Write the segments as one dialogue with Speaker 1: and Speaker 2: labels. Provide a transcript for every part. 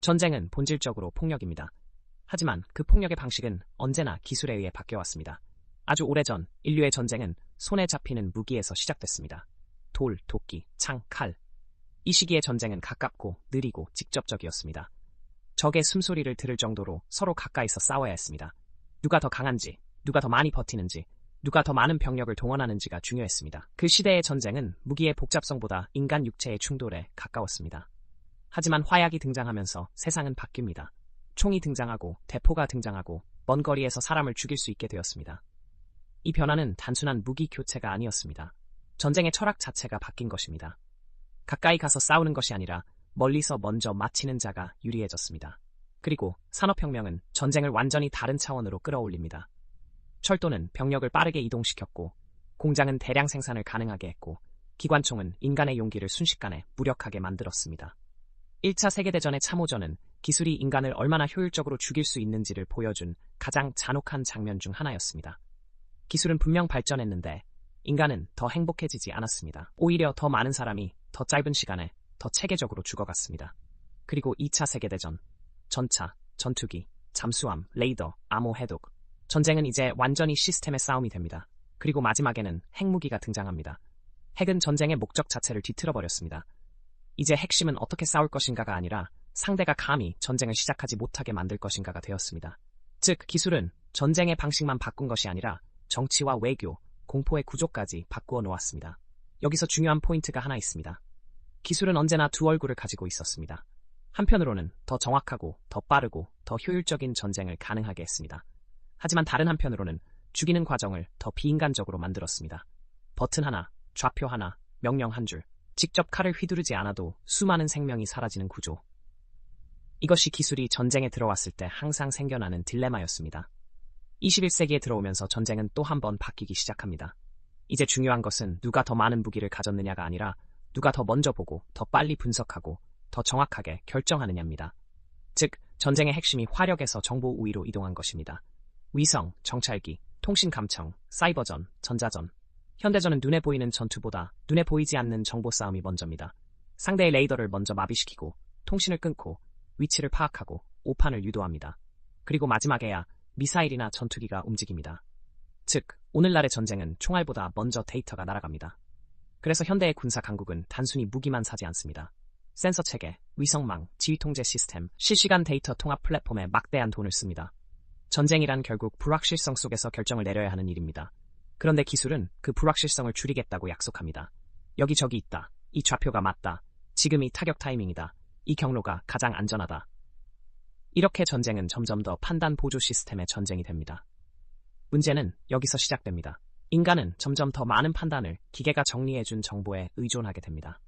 Speaker 1: 전쟁은 본질적으로 폭력입니다. 하지만 그 폭력의 방식은 언제나 기술에 의해 바뀌어왔습니다. 아주 오래전 인류의 전쟁은 손에 잡히는 무기에서 시작됐습니다. 돌, 도끼, 창, 칼. 이 시기의 전쟁은 가깝고 느리고 직접적이었습니다. 적의 숨소리를 들을 정도로 서로 가까이서 싸워야 했습니다. 누가 더 강한지, 누가 더 많이 버티는지, 누가 더 많은 병력을 동원하는지가 중요했습니다. 그 시대의 전쟁은 무기의 복잡성보다 인간 육체의 충돌에 가까웠습니다. 하지만 화약이 등장하면서 세상은 바뀝니다. 총이 등장하고 대포가 등장하고 먼 거리에서 사람을 죽일 수 있게 되었습니다. 이 변화는 단순한 무기 교체가 아니었습니다. 전쟁의 철학 자체가 바뀐 것입니다. 가까이 가서 싸우는 것이 아니라 멀리서 먼저 마치는 자가 유리해졌습니다. 그리고 산업혁명은 전쟁을 완전히 다른 차원으로 끌어올립니다. 철도는 병력을 빠르게 이동시켰고, 공장은 대량 생산을 가능하게 했고, 기관총은 인간의 용기를 순식간에 무력하게 만들었습니다. 1차 세계대전의 참호전은 기술이 인간을 얼마나 효율적으로 죽일 수 있는지를 보여준 가장 잔혹한 장면 중 하나였습니다. 기술은 분명 발전했는데 인간은 더 행복해지지 않았습니다. 오히려 더 많은 사람이 더 짧은 시간에 더 체계적으로 죽어갔습니다. 그리고 2차 세계대전, 전차, 전투기, 잠수함, 레이더, 암호 해독. 전쟁은 이제 완전히 시스템의 싸움이 됩니다. 그리고 마지막에는 핵무기가 등장합니다. 핵은 전쟁의 목적 자체를 뒤틀어버렸습니다. 이제 핵심은 어떻게 싸울 것인가가 아니라 상대가 감히 전쟁을 시작하지 못하게 만들 것인가가 되었습니다. 즉, 기술은 전쟁의 방식만 바꾼 것이 아니라 정치와 외교, 공포의 구조까지 바꾸어 놓았습니다. 여기서 중요한 포인트가 하나 있습니다. 기술은 언제나 두 얼굴을 가지고 있었습니다. 한편으로는 더 정확하고 더 빠르고 더 효율적인 전쟁을 가능하게 했습니다. 하지만 다른 한편으로는 죽이는 과정을 더 비인간적으로 만들었습니다. 버튼 하나, 좌표 하나, 명령 한 줄. 직접 칼을 휘두르지 않아도 수많은 생명이 사라지는 구조. 이것이 기술이 전쟁에 들어왔을 때 항상 생겨나는 딜레마였습니다. 21세기에 들어오면서 전쟁은 또 한 번 바뀌기 시작합니다. 이제 중요한 것은 누가 더 많은 무기를 가졌느냐가 아니라 누가 더 먼저 보고 더 빨리 분석하고 더 정확하게 결정하느냐입니다. 즉, 전쟁의 핵심이 화력에서 정보 우위로 이동한 것입니다. 위성, 정찰기, 통신 감청, 사이버전, 전자전. 현대전은 눈에 보이는 전투보다 눈에 보이지 않는 정보 싸움이 먼저입니다. 상대의 레이더를 먼저 마비시키고 통신을 끊고 위치를 파악하고 오판을 유도합니다. 그리고 마지막에야 미사일이나 전투기가 움직입니다. 즉, 오늘날의 전쟁은 총알보다 먼저 데이터가 날아갑니다. 그래서 현대의 군사 강국은 단순히 무기만 사지 않습니다. 센서 체계, 위성망, 지휘통제 시스템, 실시간 데이터 통합 플랫폼에 막대한 돈을 씁니다. 전쟁이란 결국 불확실성 속에서 결정을 내려야 하는 일입니다. 그런데 기술은 그 불확실성을 줄이겠다고 약속합니다. 여기저기 있다. 이 좌표가 맞다. 지금이 타격 타이밍이다. 이 경로가 가장 안전하다. 이렇게 전쟁은 점점 더 판단 보조 시스템의 전쟁이 됩니다. 문제는 여기서 시작됩니다. 인간은 점점 더 많은 판단을 기계가 정리해준 정보에 의존하게 됩니다.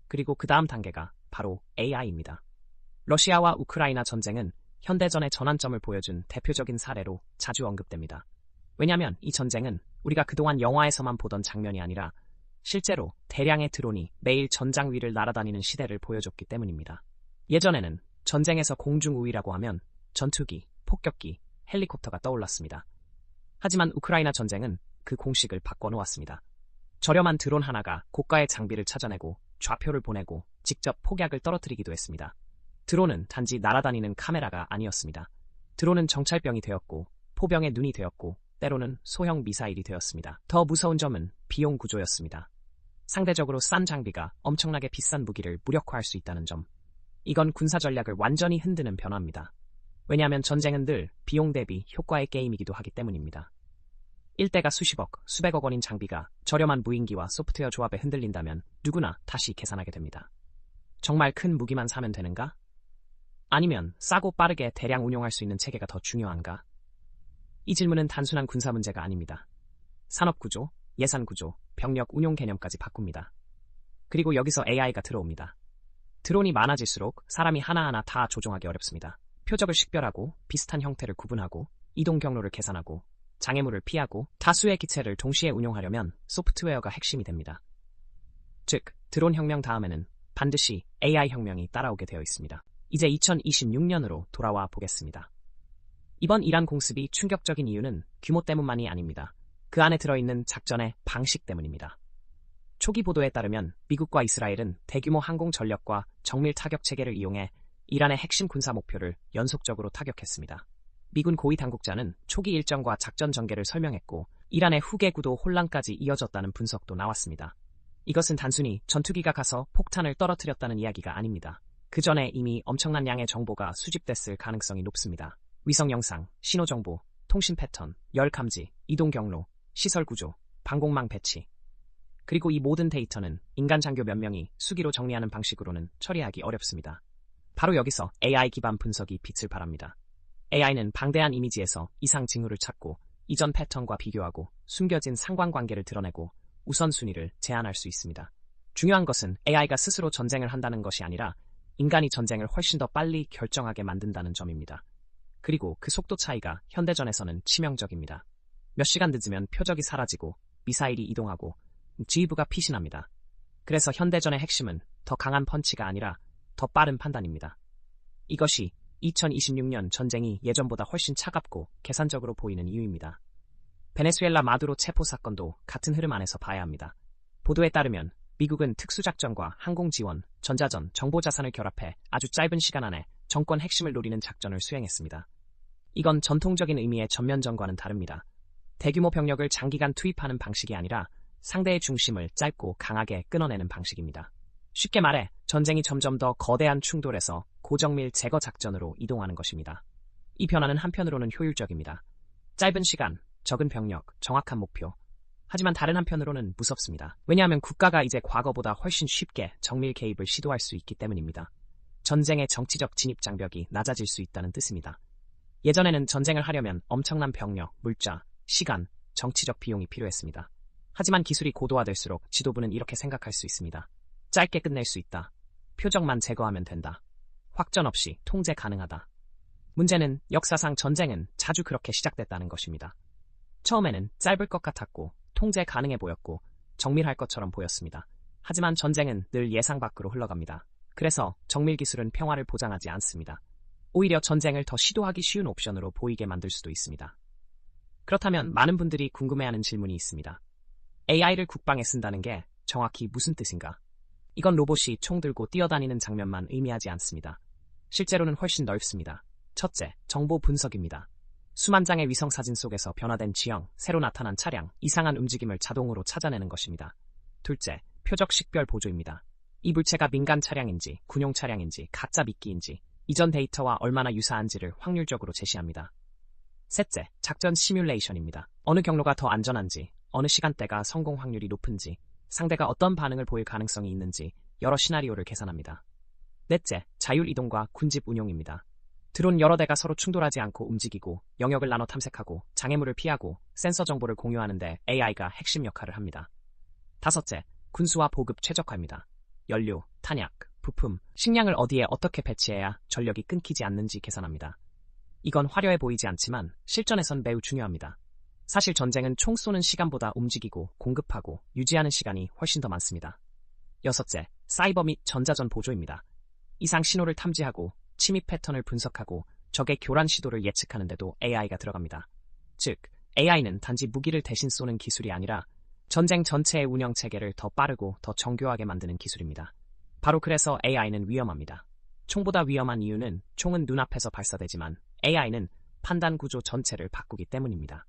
Speaker 1: 그리고 그 다음 단계가 바로 AI입니다. 러시아와 우크라이나 전쟁은 현대전의 전환점을 보여준 대표적인 사례로 자주 언급됩니다. 왜냐하면 이 전쟁은 우리가 그동안 영화에서만 보던 장면이 아니라 실제로 대량의 드론이 매일 전장 위를 날아다니는 시대를 보여줬기 때문입니다. 예전에는 전쟁에서 공중우위라고 하면 전투기, 폭격기, 헬리콥터가 떠올랐습니다. 하지만 우크라이나 전쟁은 그 공식을 바꿔놓았습니다. 저렴한 드론 하나가 고가의 장비를 찾아내고 좌표를 보내고 직접 폭약을 떨어뜨리기도 했습니다. 드론은 단지 날아다니는 카메라가 아니었습니다. 드론은 정찰병이 되었고 포병의 눈이 되었고 때로는 소형 미사일이 되었습니다. 더 무서운 점은 비용 구조였습니다. 상대적으로 싼 장비가 엄청나게 비싼 무기를 무력화할 수 있다는 점. 이건 군사 전략을 완전히 흔드는 변화입니다. 왜냐하면 전쟁은 늘 비용 대비 효과의 게임이기도 하기 때문입니다. 일대가 수십억, 수백억 원인 장비가 저렴한 무인기와 소프트웨어 조합에 흔들린다면 누구나 다시 계산하게 됩니다. 정말 큰 무기만 사면 되는가? 아니면 싸고 빠르게 대량 운용할 수 있는 체계가 더 중요한가? 이 질문은 단순한 군사 문제가 아닙니다. 산업구조, 예산구조, 병력 운용 개념까지 바꿉니다. 그리고 여기서 AI가 들어옵니다. 드론이 많아질수록 사람이 하나하나 다 조종하기 어렵습니다. 표적을 식별하고 비슷한 형태를 구분하고 이동 경로를 계산하고 장애물을 피하고 다수의 기체를 동시에 운용하려면 소프트웨어가 핵심이 됩니다. 즉, 드론 혁명 다음에는 반드시 AI 혁명이 따라오게 되어 있습니다. 이제 2026년으로 돌아와 보겠습니다. 이번 이란 공습이 충격적인 이유는 규모 때문만이 아닙니다. 그 안에 들어있는 작전의 방식 때문입니다. 초기 보도에 따르면 미국과 이스라엘은 대규모 항공 전력과 정밀 타격 체계를 이용해 이란의 핵심 군사 목표를 연속적으로 타격했습니다. 미군 고위 당국자는 초기 일정과 작전 전개를 설명했고 이란의 후계 구도 혼란까지 이어졌다는 분석도 나왔습니다. 이것은 단순히 전투기가 가서 폭탄을 떨어뜨렸다는 이야기가 아닙니다. 그 전에 이미 엄청난 양의 정보가 수집됐을 가능성이 높습니다. 위성 영상, 신호 정보, 통신 패턴, 열 감지, 이동 경로, 시설 구조, 방공망 배치. 그리고 이 모든 데이터는 인간 장교 몇 명이 수기로 정리하는 방식으로는 처리하기 어렵습니다. 바로 여기서 AI 기반 분석이 빛을 발합니다. AI는 방대한 이미지에서 이상 징후를 찾고 이전 패턴과 비교하고 숨겨진 상관관계를 드러내고 우선순위를 제한할 수 있습니다. 중요한 것은 AI가 스스로 전쟁을 한다는 것이 아니라 인간이 전쟁을 훨씬 더 빨리 결정하게 만든다는 점입니다. 그리고 그 속도 차이가 현대전에서는 치명적입니다. 몇 시간 늦으면 표적이 사라지고 미사일이 이동하고 지휘부가 피신합니다. 그래서 현대전의 핵심은 더 강한 펀치가 아니라 더 빠른 판단입니다. 이것이 2026년 전쟁이 예전보다 훨씬 차갑고 계산적으로 보이는 이유입니다. 베네수엘라 마두로 체포 사건도 같은 흐름 안에서 봐야 합니다. 보도에 따르면 미국은 특수작전과 항공지원, 전자전, 정보자산을 결합해 아주 짧은 시간 안에 정권 핵심을 노리는 작전을 수행했습니다. 이건 전통적인 의미의 전면전과는 다릅니다. 대규모 병력을 장기간 투입하는 방식이 아니라 상대의 중심을 짧고 강하게 끊어내는 방식입니다. 쉽게 말해 전쟁이 점점 더 거대한 충돌에서 고정밀 제거 작전으로 이동하는 것입니다. 이 변화는 한편으로는 효율적입니다. 짧은 시간, 적은 병력, 정확한 목표. 하지만 다른 한편으로는 무섭습니다. 왜냐하면 국가가 이제 과거보다 훨씬 쉽게 정밀 개입을 시도할 수 있기 때문입니다. 전쟁의 정치적 진입 장벽이 낮아질 수 있다는 뜻입니다. 예전에는 전쟁을 하려면 엄청난 병력, 물자, 시간, 정치적 비용이 필요했습니다. 하지만 기술이 고도화될수록 지도부는 이렇게 생각할 수 있습니다. 짧게 끝낼 수 있다. 표적만 제거하면 된다. 확전 없이 통제 가능하다. 문제는 역사상 전쟁은 자주 그렇게 시작됐다는 것입니다. 처음에는 짧을 것 같았고 통제 가능해 보였고 정밀할 것처럼 보였습니다. 하지만 전쟁은 늘 예상 밖으로 흘러갑니다. 그래서 정밀 기술은 평화를 보장하지 않습니다. 오히려 전쟁을 더 시도하기 쉬운 옵션으로 보이게 만들 수도 있습니다. 그렇다면 많은 분들이 궁금해하는 질문이 있습니다. AI를 국방에 쓴다는 게 정확히 무슨 뜻인가? 이건 로봇이 총 들고 뛰어다니는 장면만 의미하지 않습니다. 실제로는 훨씬 넓습니다. 첫째, 정보 분석입니다. 수만 장의 위성 사진 속에서 변화된 지형, 새로 나타난 차량, 이상한 움직임을 자동으로 찾아내는 것입니다. 둘째, 표적 식별 보조입니다. 이 물체가 민간 차량인지, 군용 차량인지, 가짜 미끼인지, 이전 데이터와 얼마나 유사한지를 확률적으로 제시합니다. 셋째, 작전 시뮬레이션입니다. 어느 경로가 더 안전한지, 어느 시간대가 성공 확률이 높은지, 상대가 어떤 반응을 보일 가능성이 있는지 여러 시나리오를 계산합니다. 넷째, 자율이동과 군집 운용입니다. 드론 여러 대가 서로 충돌하지 않고 움직이고 영역을 나눠 탐색하고 장애물을 피하고 센서 정보를 공유하는데 AI가 핵심 역할을 합니다. 다섯째, 군수와 보급 최적화입니다. 연료, 탄약, 부품, 식량을 어디에 어떻게 배치해야 전력이 끊기지 않는지 계산합니다. 이건 화려해 보이지 않지만 실전에선 매우 중요합니다. 사실 전쟁은 총 쏘는 시간보다 움직이고 공급하고 유지하는 시간이 훨씬 더 많습니다. 여섯째, 사이버 및 전자전 보조입니다. 이상 신호를 탐지하고 침입 패턴을 분석하고 적의 교란 시도를 예측하는 데도 AI가 들어갑니다. 즉, AI는 단지 무기를 대신 쏘는 기술이 아니라 전쟁 전체의 운영 체계를 더 빠르고 더 정교하게 만드는 기술입니다. 바로 그래서 AI는 위험합니다. 총보다 위험한 이유는 총은 눈앞에서 발사되지만 AI는 판단 구조 전체를 바꾸기 때문입니다.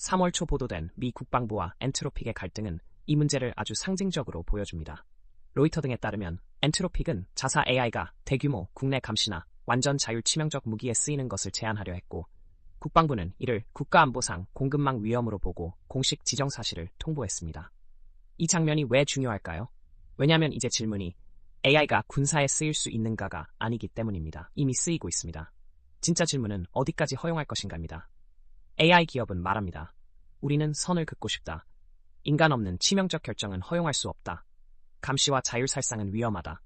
Speaker 1: 3월 초 보도된 미 국방부와 엔트로픽의 갈등은 이 문제를 아주 상징적으로 보여줍니다. 로이터 등에 따르면 엔트로픽은 자사 AI가 대규모 국내 감시나 완전 자율 치명적 무기에 쓰이는 것을 제한하려 했고 국방부는 이를 국가안보상 공급망 위험으로 보고 공식 지정 사실을 통보했습니다. 이 장면이 왜 중요할까요? 왜냐하면 이제 질문이 AI가 군사에 쓰일 수 있는가가 아니기 때문입니다. 이미 쓰이고 있습니다. 진짜 질문은 어디까지 허용할 것인가입니다. AI 기업은 말합니다. 우리는 선을 긋고 싶다. 인간 없는 치명적 결정은 허용할 수 없다. 감시와 자율살상은 위험하다.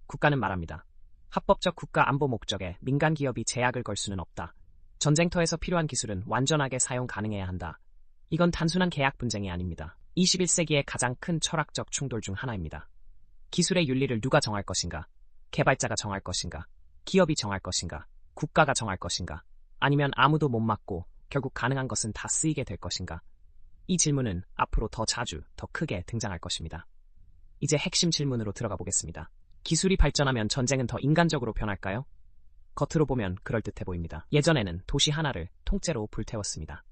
Speaker 1: 국가는 말합니다. 합법적 국가 안보 목적에 민간 기업이 제약을 걸 수는 없다. 전쟁터에서 필요한 기술은 완전하게 사용 가능해야 한다. 이건 단순한 계약 분쟁이 아닙니다. 21세기의 가장 큰 철학적 충돌 중 하나입니다. 기술의 윤리를 누가 정할 것인가? 개발자가 정할 것인가? 기업이 정할 것인가? 국가가 정할 것인가? 아니면 아무도 못 막고 결국 가능한 것은 다 쓰이게 될 것인가? 이 질문은 앞으로 더 자주, 더 크게 등장할 것입니다. 이제 핵심 질문으로 들어가 보겠습니다. 기술이 발전하면 전쟁은 더 인간적으로 변할까요? 겉으로 보면 그럴듯해 보입니다. 예전에는 도시 하나를 통째로 불태웠습니다.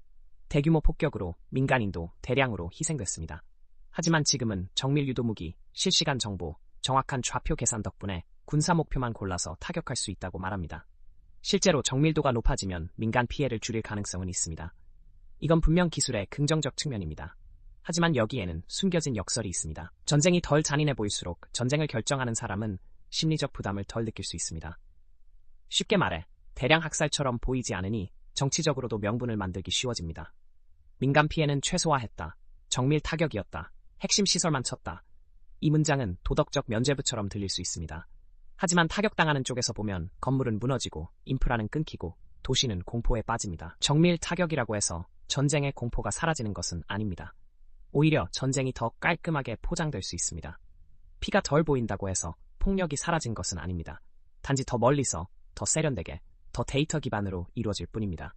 Speaker 1: 대규모 폭격으로 민간인도 대량으로 희생됐습니다. 하지만 지금은 정밀 유도무기, 실시간 정보, 정확한 좌표 계산 덕분에 군사 목표만 골라서 타격할 수 있다고 말합니다. 실제로 정밀도가 높아지면 민간 피해를 줄일 가능성은 있습니다. 이건 분명 기술의 긍정적 측면입니다. 하지만 여기에는 숨겨진 역설이 있습니다. 전쟁이 덜 잔인해 보일수록 전쟁을 결정하는 사람은 심리적 부담을 덜 느낄 수 있습니다. 쉽게 말해 대량 학살처럼 보이지 않으니 정치적으로도 명분을 만들기 쉬워집니다. 민간 피해는 최소화했다. 정밀 타격이었다. 핵심 시설만 쳤다. 이 문장은 도덕적 면죄부처럼 들릴 수 있습니다. 하지만 타격당하는 쪽에서 보면 건물은 무너지고 인프라는 끊기고 도시는 공포에 빠집니다. 정밀 타격이라고 해서 전쟁의 공포가 사라지는 것은 아닙니다. 오히려 전쟁이 더 깔끔하게 포장될 수 있습니다. 피가 덜 보인다고 해서 폭력이 사라진 것은 아닙니다. 단지 더 멀리서, 더 세련되게, 더 데이터 기반으로 이루어질 뿐입니다.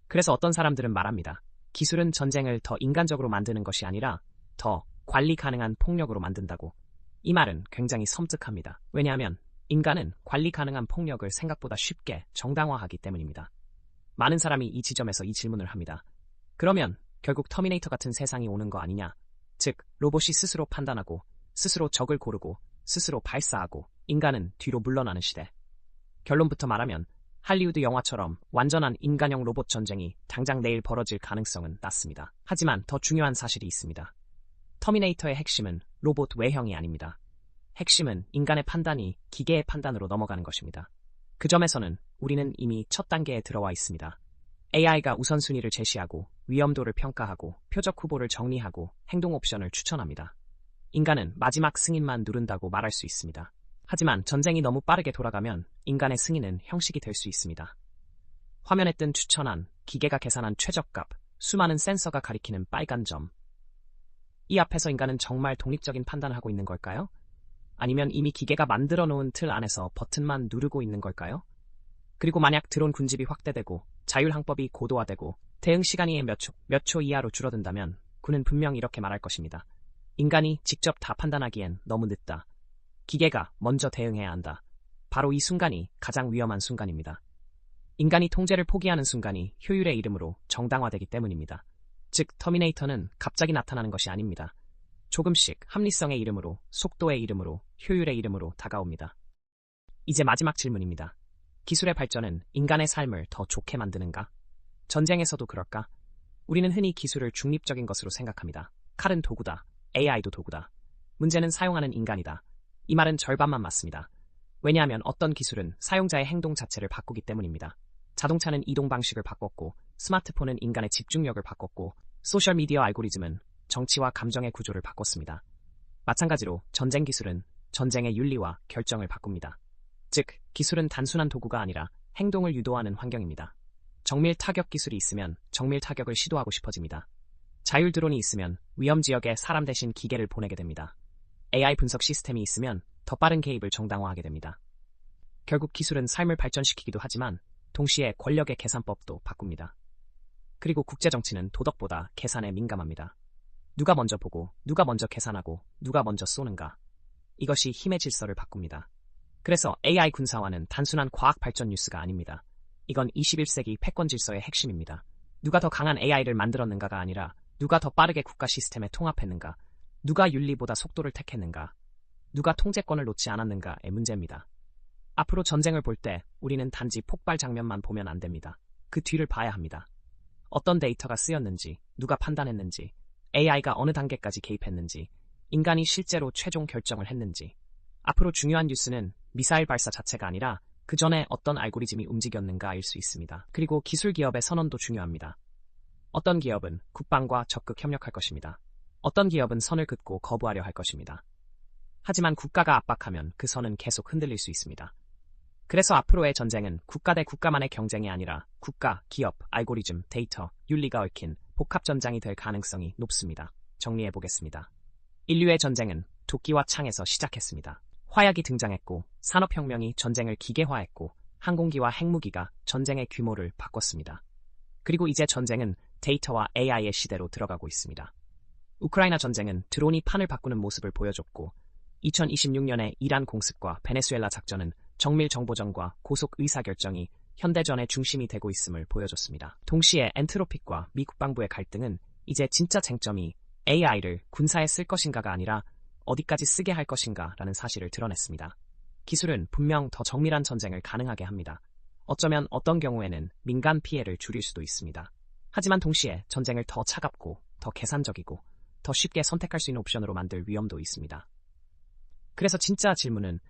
Speaker 1: 그래서 어떤 사람들은 말합니다. 기술은 전쟁을 더 인간적으로 만드는 것이 아니라 더 관리 가능한 폭력으로 만든다고. 이 말은 굉장히 섬뜩합니다. 왜냐하면 인간은 관리 가능한 폭력을 생각보다 쉽게 정당화하기 때문입니다. 많은 사람이 이 지점에서 이 질문을 합니다. 그러면 결국 터미네이터 같은 세상이 오는 거 아니냐? 즉, 로봇이 스스로 판단하고, 스스로 적을 고르고, 스스로 발사하고, 인간은 뒤로 물러나는 시대. 결론부터 말하면 할리우드 영화처럼 완전한 인간형 로봇 전쟁이 당장 내일 벌어질 가능성은 낮습니다. 하지만 더 중요한 사실이 있습니다. 터미네이터의 핵심은 로봇 외형이 아닙니다. 핵심은 인간의 판단이 기계의 판단으로 넘어가는 것입니다. 그 점에서는 우리는 이미 첫 단계에 들어와 있습니다. AI가 우선순위를 제시하고 위험도를 평가하고 표적 후보를 정리하고 행동 옵션을 추천합니다. 인간은 마지막 승인만 누른다고 말할 수 있습니다. 하지만 전쟁이 너무 빠르게 돌아가면 인간의 승인은 형식이 될 수 있습니다. 화면에 뜬 추천안, 기계가 계산한 최저값, 수많은 센서가 가리키는 빨간 점. 이 앞에서 인간은 정말 독립적인 판단을 하고 있는 걸까요? 아니면 이미 기계가 만들어 놓은 틀 안에서 버튼만 누르고 있는 걸까요? 그리고 만약 드론 군집이 확대되고 자율항법이 고도화되고 대응 시간이 몇 초 이하로 줄어든다면 그는 분명 이렇게 말할 것입니다. 인간이 직접 다 판단하기엔 너무 늦다. 기계가 먼저 대응해야 한다. 바로 이 순간이 가장 위험한 순간입니다. 인간이 통제를 포기하는 순간이 효율의 이름으로 정당화되기 때문입니다. 즉, 터미네이터는 갑자기 나타나는 것이 아닙니다. 조금씩 합리성의 이름으로, 속도의 이름으로, 효율의 이름으로 다가옵니다. 이제 마지막 질문입니다. 기술의 발전은 인간의 삶을 더 좋게 만드는가? 전쟁에서도 그럴까? 우리는 흔히 기술을 중립적인 것으로 생각합니다. 칼은 도구다. AI도 도구다. 문제는 사용하는 인간이다. 이 말은 절반만 맞습니다. 왜냐하면 어떤 기술은 사용자의 행동 자체를 바꾸기 때문입니다. 자동차는 이동 방식을 바꿨고, 스마트폰은 인간의 집중력을 바꿨고, 소셜미디어 알고리즘은 정치와 감정의 구조를 바꿨습니다. 마찬가지로 전쟁 기술은 전쟁의 윤리와 결정을 바꿉니다. 즉, 기술은 단순한 도구가 아니라 행동을 유도하는 환경입니다. 정밀 타격 기술이 있으면 정밀 타격을 시도하고 싶어집니다. 자율 드론이 있으면 위험 지역에 사람 대신 기계를 보내게 됩니다. AI 분석 시스템이 있으면 더 빠른 개입을 정당화하게 됩니다. 결국 기술은 삶을 발전시키기도 하지만 동시에 권력의 계산법도 바꿉니다. 그리고 국제정치는 도덕보다 계산에 민감합니다. 누가 먼저 보고, 누가 먼저 계산하고, 누가 먼저 쏘는가. 이것이 힘의 질서를 바꿉니다. 그래서 AI 군사화는 단순한 과학 발전 뉴스가 아닙니다. 이건 21세기 패권 질서의 핵심입니다. 누가 더 강한 AI를 만들었는가가 아니라 누가 더 빠르게 국가 시스템에 통합했는가, 누가 윤리보다 속도를 택했는가, 누가 통제권을 놓지 않았는가의 문제입니다. 앞으로 전쟁을 볼 때 우리는 단지 폭발 장면만 보면 안 됩니다. 그 뒤를 봐야 합니다. 어떤 데이터가 쓰였는지, 누가 판단했는지, AI가 어느 단계까지 개입했는지, 인간이 실제로 최종 결정을 했는지. 앞으로 중요한 뉴스는 미사일 발사 자체가 아니라 그 전에 어떤 알고리즘이 움직였는가일 수 있습니다. 그리고 기술 기업의 선언도 중요합니다. 어떤 기업은 국방과 적극 협력할 것입니다. 어떤 기업은 선을 긋고 거부하려 할 것입니다. 하지만 국가가 압박하면 그 선은 계속 흔들릴 수 있습니다. 그래서 앞으로의 전쟁은 국가 대 국가만의 경쟁이 아니라 국가, 기업, 알고리즘, 데이터, 윤리가 얽힌 복합전장이 될 가능성이 높습니다. 정리해보겠습니다. 인류의 전쟁은 도끼와 창에서 시작했습니다. 화약이 등장했고 산업혁명이 전쟁을 기계화했고 항공기와 핵무기가 전쟁의 규모를 바꿨습니다. 그리고 이제 전쟁은 데이터와 AI의 시대로 들어가고 있습니다. 우크라이나 전쟁은 드론이 판을 바꾸는 모습을 보여줬고 2026년의 이란 공습과 베네수엘라 작전은 정밀 정보전과 고속 의사결정이 현대전의 중심이 되고 있음을 보여줬습니다. 동시에 엔트로픽과 미 국방부의 갈등은 이제 진짜 쟁점이 AI를 군사에 쓸 것인가가 아니라 어디까지 쓰게 할 것인가라는 사실을 드러냈습니다. 기술은 분명 더 정밀한 전쟁을 가능하게 합니다. 어쩌면 어떤 경우에는 민간 피해를 줄일 수도 있습니다. 하지만 동시에 전쟁을 더 차갑고 더 계산적이고 더 쉽게 선택할 수 있는 옵션으로 만들 위험도 있습니다. 그래서 진짜 질문은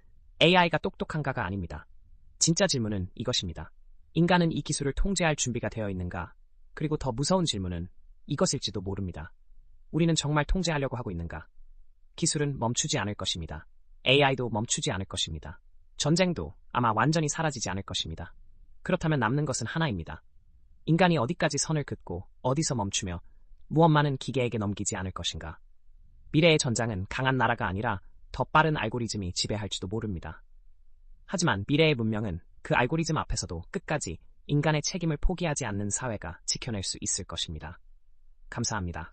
Speaker 1: AI가 똑똑한가가 아닙니다. 진짜 질문은 이것입니다. 인간은 이 기술을 통제할 준비가 되어 있는가? 그리고 더 무서운 질문은 이것일지도 모릅니다. 우리는 정말 통제하려고 하고 있는가? 기술은 멈추지 않을 것입니다. AI도 멈추지 않을 것입니다. 전쟁도 아마 완전히 사라지지 않을 것입니다. 그렇다면 남는 것은 하나입니다. 인간이 어디까지 선을 긋고 어디서 멈추며 무엇만은 기계에게 넘기지 않을 것인가? 미래의 전장은 강한 나라가 아니라 더 빠른 알고리즘이 지배할지도 모릅니다. 하지만 미래의 문명은 그 알고리즘 앞에서도 끝까지 인간의 책임을 포기하지 않는 사회가 지켜낼 수 있을 것입니다. 감사합니다.